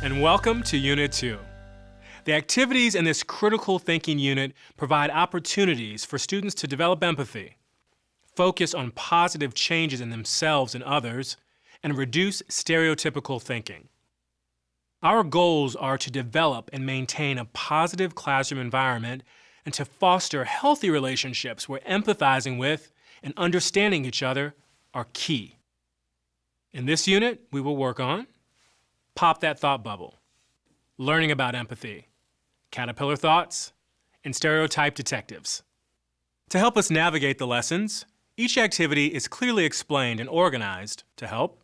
and welcome to Unit 2. The activities in this critical thinking unit provide opportunities for students to develop empathy, focus on positive changes in themselves and others, and reduce stereotypical thinking. Our goals are to develop and maintain a positive classroom environment and to foster healthy relationships where empathizing with and understanding each other are key. In this unit, we will work on Pop That Thought Bubble, learning about empathy, caterpillar thoughts, and stereotype detectives. To help us navigate the lessons, each activity is clearly explained and organized to help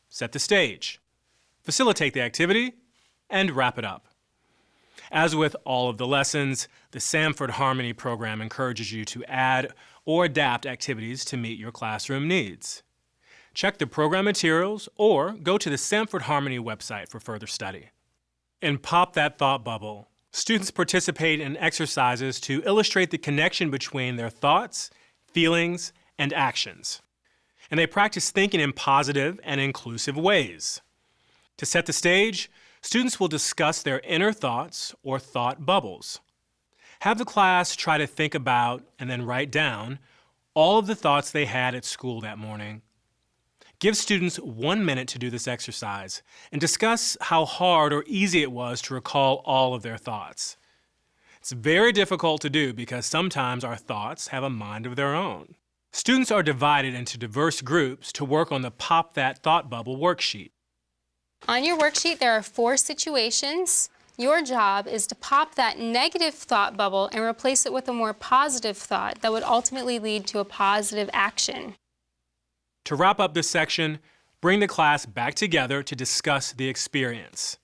set the stage, facilitate the activity, and wrap it up. As with all of the lessons, the Sanford Harmony program encourages you to add or adapt activities to meet your classroom needs. Check the program materials or go to the Sanford Harmony website for further study. In Pop That Thought Bubble, students participate in exercises to illustrate the connection between their thoughts, feelings, and actions. And they practice thinking in positive and inclusive ways. To set the stage, students will discuss their inner thoughts or thought bubbles. Have the class try to think about and then write down all of the thoughts they had at school that morning. Give students 1 minute to do this exercise and discuss how hard or easy it was to recall all of their thoughts. It's very difficult to do because sometimes our thoughts have a mind of their own. Students are divided into diverse groups to work on the Pop That Thought Bubble worksheet. On your worksheet, there are 4 situations. Your job is to pop that negative thought bubble and replace it with a more positive thought that would ultimately lead to a positive action. To wrap up this section, bring the class back together to discuss the experience.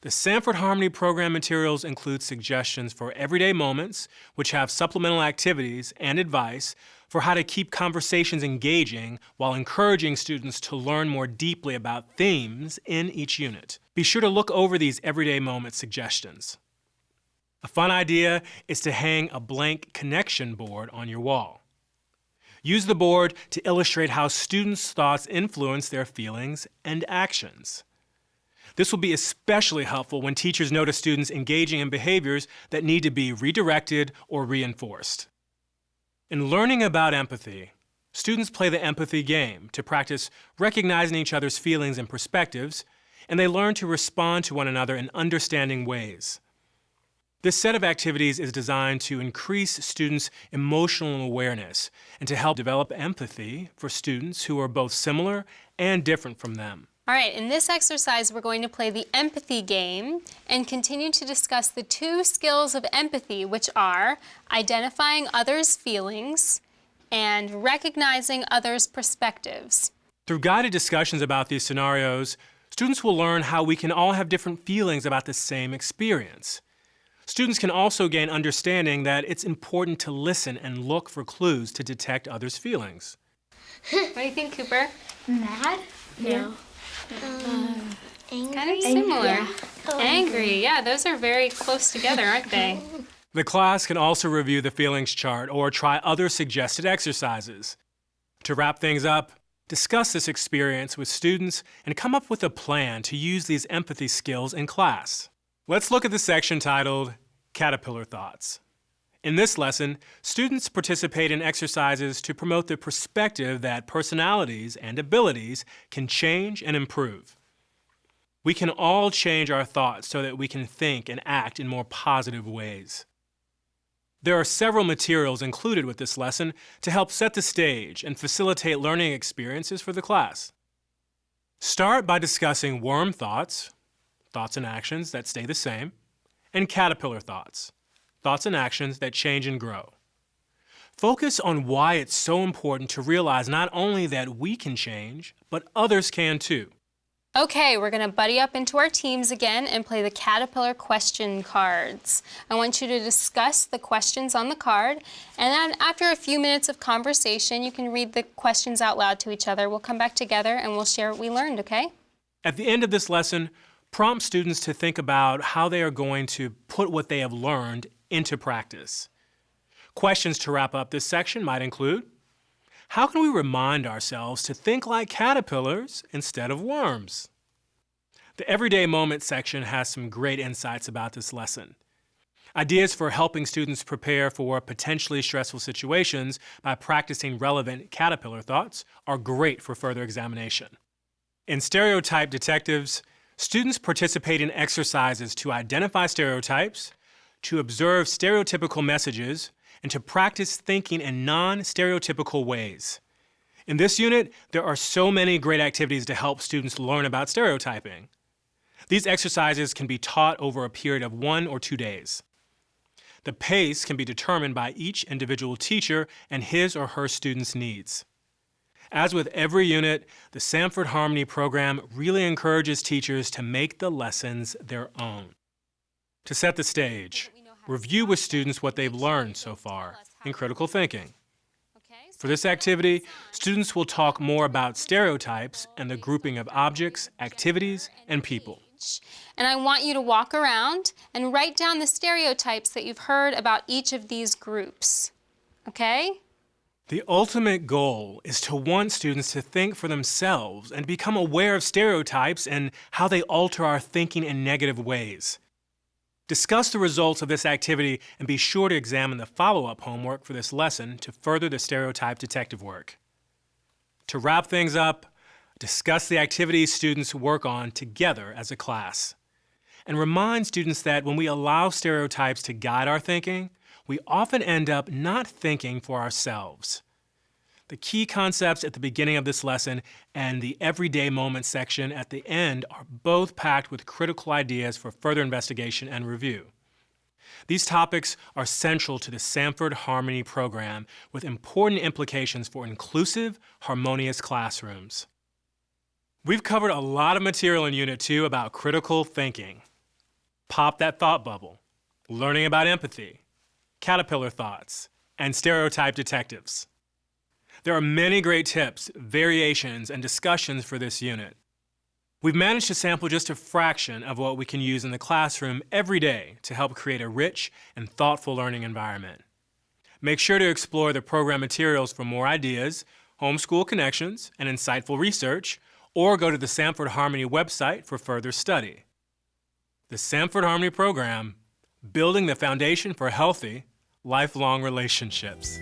The Sanford Harmony program materials include suggestions for everyday moments, which have supplemental activities and advice for how to keep conversations engaging while encouraging students to learn more deeply about themes in each unit. Be sure to look over these everyday moment suggestions. A fun idea is to hang a blank connection board on your wall. Use the board to illustrate how students' thoughts influence their feelings and actions. This will be especially helpful when teachers notice students engaging in behaviors that need to be redirected or reinforced. In learning about empathy, students play the empathy game to practice recognizing each other's feelings and perspectives, and they learn to respond to one another in understanding ways. This set of activities is designed to increase students' emotional awareness and to help develop empathy for students who are both similar and different from them. All right, in this exercise, we're going to play the empathy game and continue to discuss the 2 skills of empathy, which are identifying others' feelings and recognizing others' perspectives. Through guided discussions about these scenarios, students will learn how we can all have different feelings about the same experience. Students can also gain understanding that it's important to listen and look for clues to detect others' feelings. What do you think, Cooper? Mad? No. Angry? Kind of similar. Yeah. Angry, yeah, those are very close together, aren't they? The class can also review the feelings chart or try other suggested exercises. To wrap things up, discuss this experience with students and come up with a plan to use these empathy skills in class. Let's look at the section titled Caterpillar Thoughts. In this lesson, students participate in exercises to promote the perspective that personalities and abilities can change and improve. We can all change our thoughts so that we can think and act in more positive ways. There are several materials included with this lesson to help set the stage and facilitate learning experiences for the class. Start by discussing worm thoughts, thoughts and actions that stay the same, and caterpillar thoughts, thoughts and actions that change and grow. Focus on why it's so important to realize not only that we can change, but others can too. Okay, we're going to buddy up into our teams again and play the caterpillar question cards. I want you to discuss the questions on the card, and then after a few minutes of conversation, you can read the questions out loud to each other. We'll come back together and we'll share what we learned, okay? At the end of this lesson, prompt students to think about how they are going to put what they have learned into practice. Questions to wrap up this section might include, how can we remind ourselves to think like caterpillars instead of worms? The Everyday Moment section has some great insights about this lesson. Ideas for helping students prepare for potentially stressful situations by practicing relevant caterpillar thoughts are great for further examination. In Stereotype Detectives, students participate in exercises to identify stereotypes, to observe stereotypical messages, and to practice thinking in non-stereotypical ways. In this unit, there are so many great activities to help students learn about stereotyping. These exercises can be taught over a period of 1 or 2 days. The pace can be determined by each individual teacher and his or her students' needs. As with every unit, the Sanford Harmony program really encourages teachers to make the lessons their own. To set the stage, review with students what they've learned so far in critical thinking. For this activity, students will talk more about stereotypes and the grouping of objects, activities, and people. And I want you to walk around and write down the stereotypes that you've heard about each of these groups. Okay? The ultimate goal is to want students to think for themselves and become aware of stereotypes and how they alter our thinking in negative ways. Discuss the results of this activity and be sure to examine the follow-up homework for this lesson to further the stereotype detective work. To wrap things up, discuss the activities students work on together as a class. And remind students that when we allow stereotypes to guide our thinking, we often end up not thinking for ourselves. The key concepts at the beginning of this lesson and the Everyday Moment section at the end are both packed with critical ideas for further investigation and review. These topics are central to the Sanford Harmony program with important implications for inclusive, harmonious classrooms. We've covered a lot of material in Unit 2 about critical thinking. Pop that thought bubble, learning about empathy, caterpillar thoughts, and stereotype detectives. There are many great tips, variations, and discussions for this unit. We've managed to sample just a fraction of what we can use in the classroom every day to help create a rich and thoughtful learning environment. Make sure to explore the program materials for more ideas, homeschool connections, and insightful research, or go to the Sanford Harmony website for further study. The Sanford Harmony program, building the foundation for healthy, lifelong relationships.